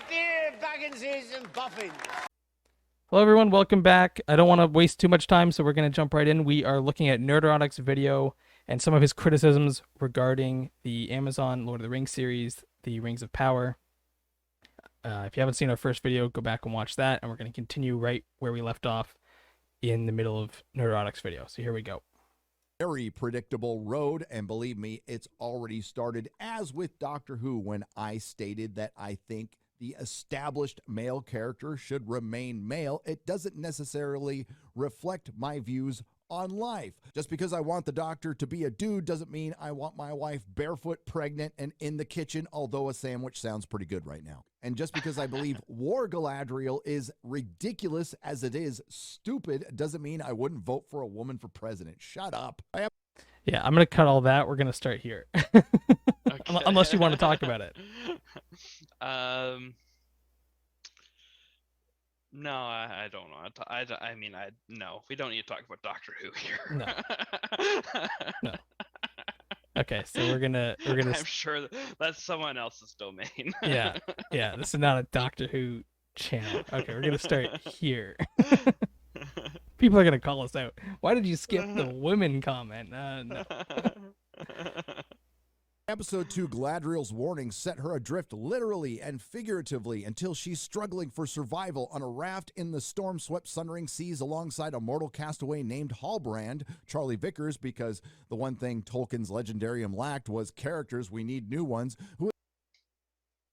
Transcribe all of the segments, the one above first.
dear Bagginses and Boffins. Hello everyone, welcome back. I don't want to waste too much time, so we're going to jump right in. We are looking at Nerdrotic's video and some of his criticisms regarding the Amazon Lord of the Rings series, The Rings of Power. If you haven't seen our first video, go back and watch that, and we're going to continue right where we left off in the middle of Nerdrotic's video. So here we go. Very predictable road, and believe me, it's already started, as with Doctor Who, when I stated that I think the established male character should remain male. It doesn't necessarily reflect my views on life. Just because I want the Doctor to be a dude doesn't mean I want my wife barefoot, pregnant, and in the kitchen, although a sandwich sounds pretty good right now. And just because I believe War Galadriel is ridiculous as it is stupid doesn't mean I wouldn't vote for a woman for president. Shut up. Yeah, I'm going to cut all that. We're going to start here. Okay. Unless you want to talk about it. No, I don't know. No, we don't need to talk about Doctor Who here. No. No. Okay, so we're gonna. I'm sure that's someone else's domain. Yeah. This is not a Doctor Who channel. Okay, we're gonna start here. People are gonna call us out. Why did you skip the women comment? No. Episode 2, Galadriel's warning set her adrift literally and figuratively until she's struggling for survival on a raft in the storm-swept Sundering Seas alongside a mortal castaway named Halbrand, Charlie Vickers, because the one thing Tolkien's Legendarium lacked was characters. We need new ones.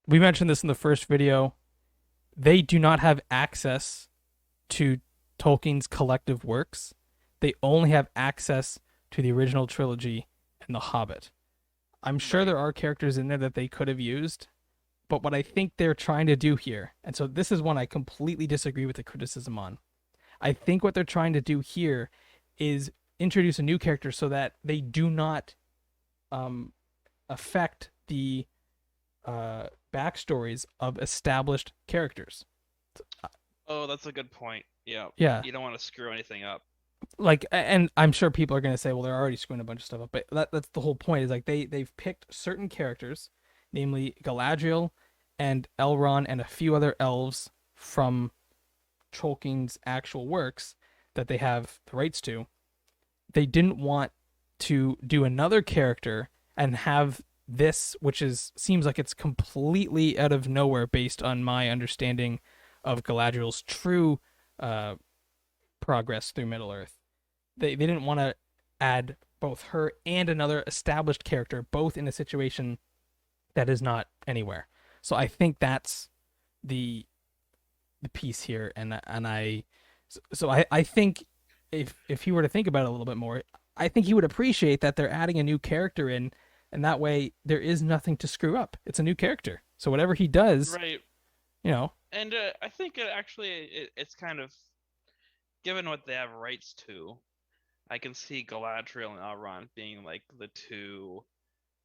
We mentioned this in the first video. They do not have access to Tolkien's collective works. They only have access to the original trilogy and The Hobbit. I'm sure there are characters in there that they could have used, but what I think they're trying to do here, and so this is one I completely disagree with the criticism on. I think what they're trying to do here is introduce a new character so that they do not affect the backstories of established characters. Oh, that's a good point. Yeah. Yeah. You don't want to screw anything up. Like, and I'm sure people are going to say, well, they're already screwing a bunch of stuff up, but that's the whole point, is like they've picked certain characters, namely Galadriel and Elrond and a few other elves from Tolkien's actual works that they have the rights to. They didn't want to do another character and have this, which seems like it's completely out of nowhere based on my understanding of Galadriel's true progress through Middle-earth. They didn't want to add both her and another established character, both in a situation that is not anywhere. So I think that's the piece here, and I think if he were to think about it a little bit more, I think he would appreciate that they're adding a new character in, and that way there is nothing to screw up. It's a new character, so whatever he does, Right. you know. And I think it's kind of, given what they have rights to, I can see Galadriel and Elrond being like the two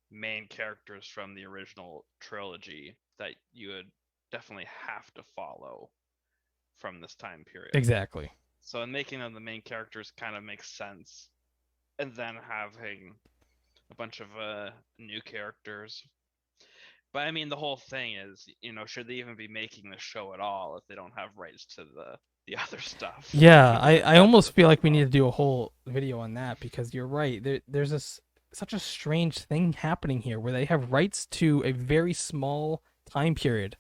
main characters from the original trilogy that you would definitely have to follow from this time period. Exactly. So in making them the main characters kind of makes sense. And then having a bunch of new characters. But I mean, the whole thing is, should they even be making the show at all if they don't have rights to the other stuff? Yeah, I almost feel like we need to do a whole video on that, because you're right. There's such a strange thing happening here where they have rights to a very small time period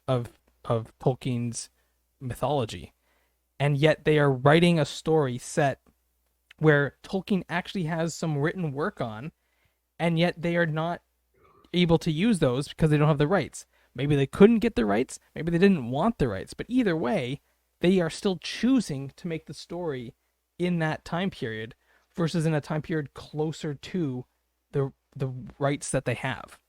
of Tolkien's mythology, and yet they are writing a story set where Tolkien actually has some written work on, and yet they are not able to use those because they don't have the rights. Maybe they couldn't get the rights, maybe they didn't want the rights, but either way, they are still choosing to make the story in that time period versus in a time period closer to the rights that they have.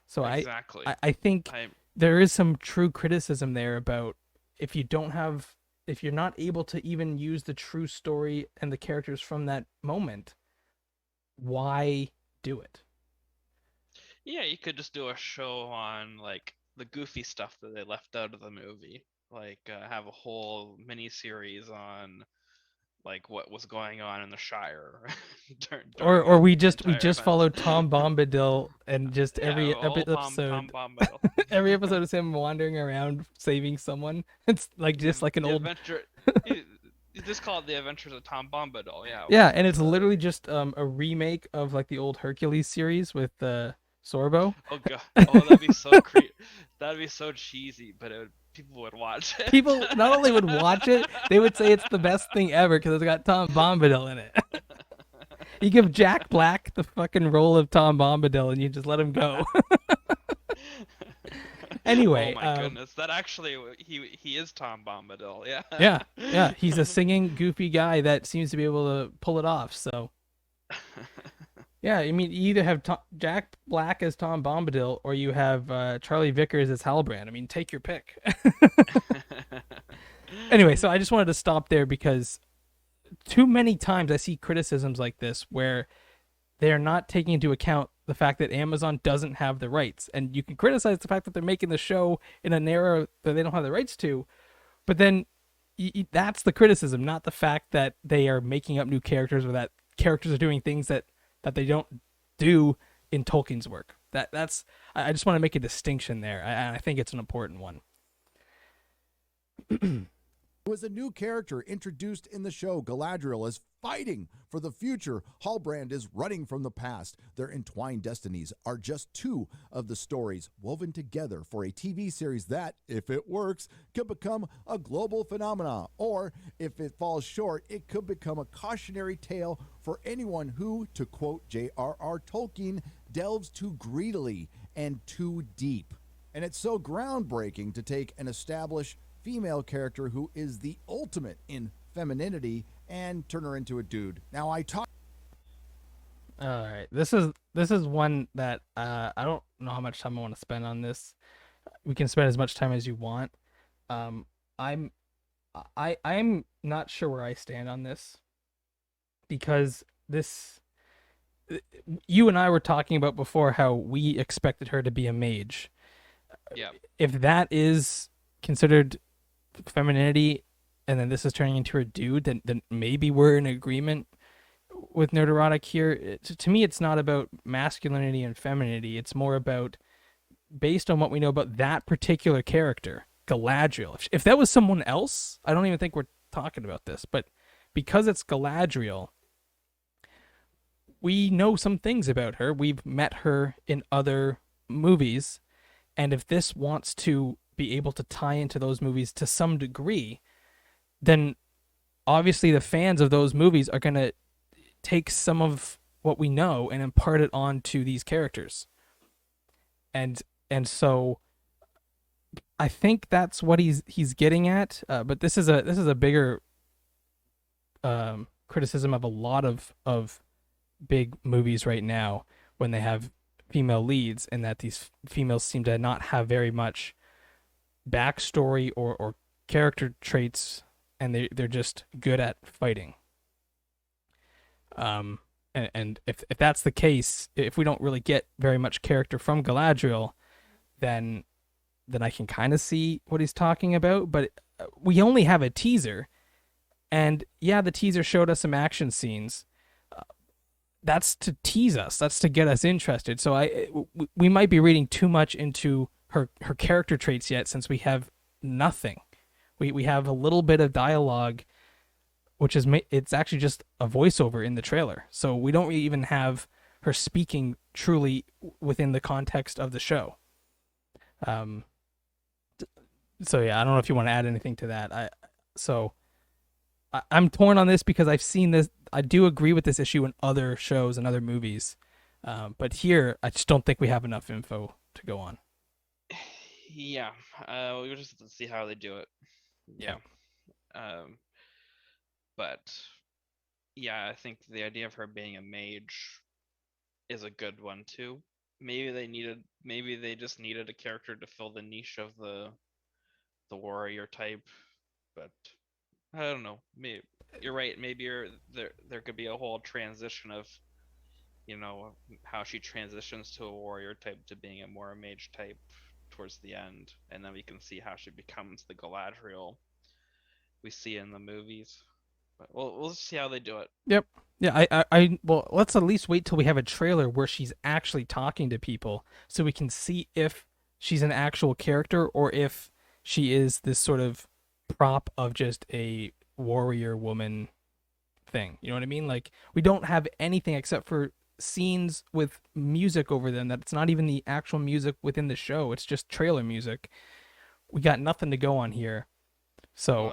So exactly. I think there is some true criticism there about if you're not able to even use the true story and the characters from that moment, why do it? Yeah, you could just do a show on like the goofy stuff that they left out of the movie. Like have a whole mini series on like what was going on in the Shire Or during we the just entire event. followed Tom Bombadil and just Yeah, every all Tom episode Bombadil. every episode is him wandering around saving someone. It's like just like an The old adventure. You, you just call it the Adventures of Tom Bombadil. Yeah, yeah, and with it's literally just a remake of like the old Hercules series with Sorbo. oh god, oh that'd be so that'd be so cheesy, but people would watch it. People not only would watch it, they would say it's the best thing ever because it's got Tom Bombadil in it. You give Jack Black the fucking role of Tom Bombadil and you just let him go. Oh Anyway, my goodness, that actually he is Tom Bombadil. Yeah. yeah, he's a singing goofy guy that seems to be able to pull it off. So yeah, I mean, you either have Jack Black as Tom Bombadil or you have Charlie Vickers as Halbrand. I mean, take your pick. Anyway, so I just wanted to stop there because too many times I see criticisms like this where they're not taking into account the fact that Amazon doesn't have the rights. And you can criticize the fact that they're making the show in an era that they don't have the rights to, but then that's the criticism, not the fact that they are making up new characters or that characters are doing things that they don't do in Tolkien's work. That's I just want to make a distinction there. I think it's an important one. Was a new character introduced in the show. Galadriel is fighting for the future. Halbrand is running from the past. Their entwined destinies are just two of the stories woven together for a TV series that, if it works, could become a global phenomenon. Or, if it falls short, it could become a cautionary tale for anyone who, to quote J.R.R. Tolkien, delves too greedily and too deep. And it's so groundbreaking to take an established female character who is the ultimate in femininity and turn her into a dude. Now I talk. All right, this is one that I don't know how much time I want to spend on this. We can spend as much time as you want. I'm I'm not sure where I stand on this because this you and I were talking about before how we expected her to be a mage. Yeah. If that is considered femininity and then this is turning into a dude, then maybe we're in agreement with Nerdrotic here. To me, it's not about masculinity and femininity. It's more about, based on what we know about that particular character, Galadriel. If that was someone else, I don't even think we're talking about this. But because it's Galadriel, we know some things about her. We've met her in other movies. And if this wants to be able to tie into those movies to some degree, then obviously the fans of those movies are going to take some of what we know and impart it onto these characters. And so I think that's what he's getting at. But this is a bigger criticism of a lot of big movies right now when they have female leads, and that these females seem to not have very much backstory or character traits, and they're just good at fighting. And if that's the case, if we don't really get very much character from Galadriel, then I can kind of see what he's talking about. But we only have a teaser, and yeah, the teaser showed us some action scenes. That's to tease us. That's to get us interested. So we might be reading too much into her character traits yet, since we have nothing. We have a little bit of dialogue, which is it's actually just a voiceover in the trailer. So we don't even have her speaking truly within the context of the show. So yeah, I don't know if you want to add anything to that. I'm torn on this because I've seen this. I do agree with this issue in other shows and other movies, but here I just don't think we have enough info to go on. Yeah, we just have to see how they do it. Yeah. But yeah, I think the idea of her being a mage is a good one too. Maybe they just needed a character to fill the niche of the warrior type, but I don't know. Maybe you're right. Maybe there could be a whole transition of, how she transitions to a warrior type to being a more mage type towards the end, and then we can see how she becomes the Galadriel we see in the movies. But we'll see how they do it. Yep. Yeah, well, let's at least wait till we have a trailer where she's actually talking to people so we can see if she's an actual character or if she is this sort of prop of just a warrior woman thing. You know what I mean? Like, we don't have anything except for scenes with music over them that's not even the actual music within the show. It's just trailer music. We got nothing to go on here. So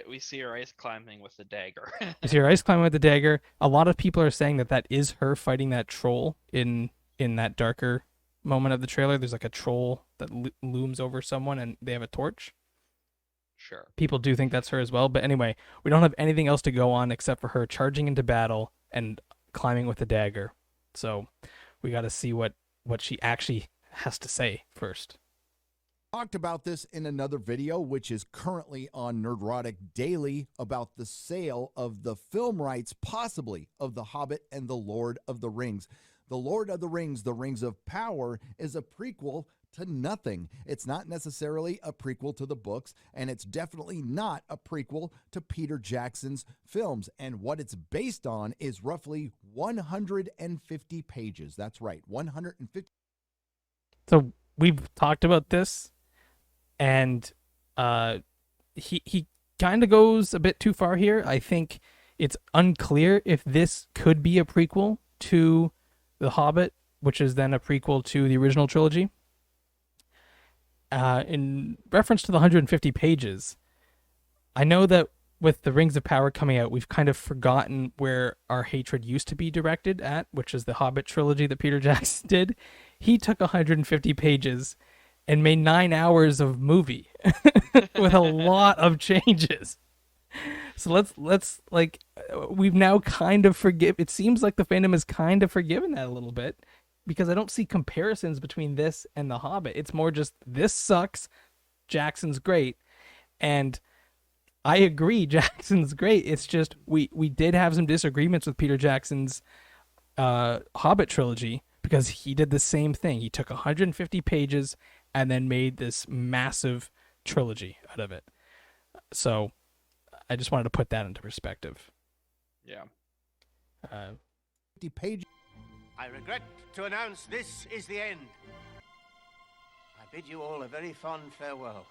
we see her ice climbing with the dagger. you see her ice climbing with the dagger. A lot of people are saying that is her fighting that troll in that darker moment of the trailer. There's like a troll that looms over someone and they have a torch. Sure. People do think that's her as well. But anyway, we don't have anything else to go on except for her charging into battle and climbing with the dagger. So we got to see what she actually has to say first. Talked about this in another video, which is currently on Nerdrotic Daily, about the sale of the film rights, possibly, of The Hobbit and The Lord of the Rings. The Lord of the Rings, The Rings of Power, is a prequel to nothing. It's not necessarily a prequel to the books, and it's definitely not a prequel to Peter Jackson's films. And what it's based on is roughly 150 pages. That's right, 150. So we've talked about this, and he kind of goes a bit too far here. I think it's unclear if this could be a prequel to The Hobbit, which is then a prequel to the original trilogy. In reference to the 150 pages, I know that with the Rings of Power coming out, we've kind of forgotten where our hatred used to be directed at, which is the Hobbit trilogy that Peter Jackson did. He took 150 pages and made 9 hours of movie with a lot of changes. So let's like, we've now kind of it seems like the fandom has kind of forgiven that a little bit, because I don't see comparisons between this and The Hobbit. It's more just, this sucks, Jackson's great. And I agree, Jackson's great. It's just we did have some disagreements with Peter Jackson's Hobbit trilogy, because he did the same thing. He took 150 pages and then made this massive trilogy out of it. So I just wanted to put that into perspective. Yeah. 50 pages. I regret to announce this is the end. I bid you all a very fond farewell.